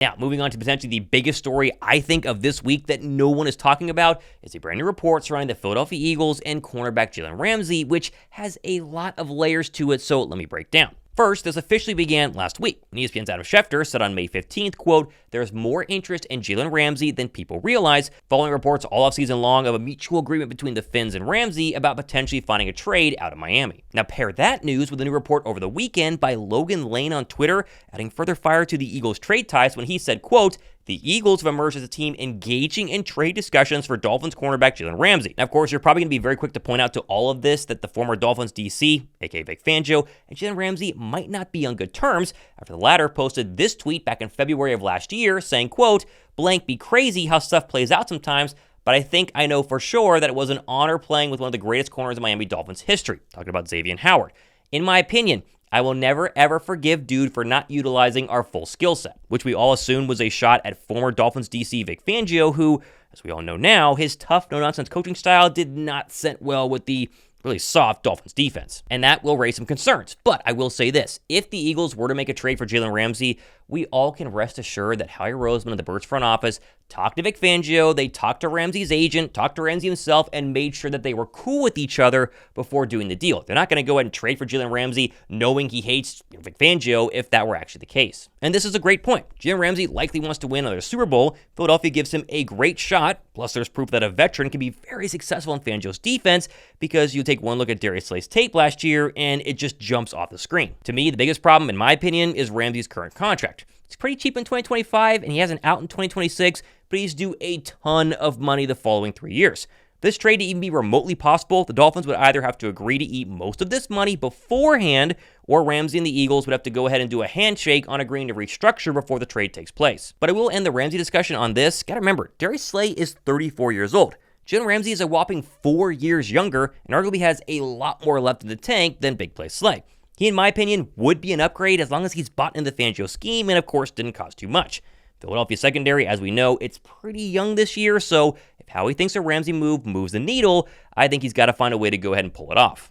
Now, moving on to potentially the biggest story I think of this week that no one is talking about is a brand new report surrounding the Philadelphia Eagles and cornerback Jalen Ramsey, which has a lot of layers to it, so let me break down. First, this officially began last week when ESPN's Adam Schefter said on May 15th, quote, "There's more interest in Jalen Ramsey than people realize," following reports all offseason long of a mutual agreement between the Finns and Ramsey about potentially finding a trade out of Miami. Now pair that news with a new report over the weekend by Logan Lane on Twitter, adding further fire to the Eagles' trade ties when he said, quote, "The Eagles have emerged as a team engaging in trade discussions for Dolphins cornerback Jalen Ramsey." Now, of course, you're probably going to be very quick to point out to all of this that the former Dolphins DC, aka Vic Fangio, and Jalen Ramsey might not be on good terms after the latter posted this tweet back in February of last year saying, quote, "Blank be crazy how stuff plays out sometimes, but I think I know for sure that it was an honor playing with one of the greatest corners in Miami Dolphins history," talking about Xavier Howard. "In my opinion, I will never ever forgive dude for not utilizing our full skill set," which we all assumed was a shot at former Dolphins DC Vic Fangio, who, as we all know now, his tough, no-nonsense coaching style did not sit well with the really soft Dolphins defense. And that will raise some concerns. But I will say this, if the Eagles were to make a trade for Jalen Ramsey, we all can rest assured that Howie Roseman and the Birds front office talked to Vic Fangio, they talked to Ramsey's agent, talked to Ramsey himself, and made sure that they were cool with each other before doing the deal. They're not going to go ahead and trade for Jalen Ramsey knowing he hates Vic Fangio if that were actually the case. And this is a great point. Jalen Ramsey likely wants to win another Super Bowl. Philadelphia gives him a great shot. Plus, there's proof that a veteran can be very successful in Fangio's defense because you take one look at Darius Slay's tape last year and it just jumps off the screen. To me, the biggest problem, in my opinion, is Ramsey's current contract. It's pretty cheap in 2025 and he has an out in 2026, but he's due a ton of money the following 3 years. For this trade to even be remotely possible, the Dolphins would either have to agree to eat most of this money beforehand, or Ramsey and the Eagles would have to go ahead and do a handshake on agreeing to restructure before the trade takes place. But I will end the Ramsey discussion on this. Gotta remember, Darius Slay is 34 years old. Jalen Ramsey is a whopping 4 years younger and arguably has a lot more left in the tank than Big Play Slay. He, in my opinion, would be an upgrade as long as he's bought in the Fangio scheme and, of course, didn't cost too much. Philadelphia secondary, as we know, it's pretty young this year, so if Howie thinks a Ramsey move moves the needle, I think he's got to find a way to go ahead and pull it off.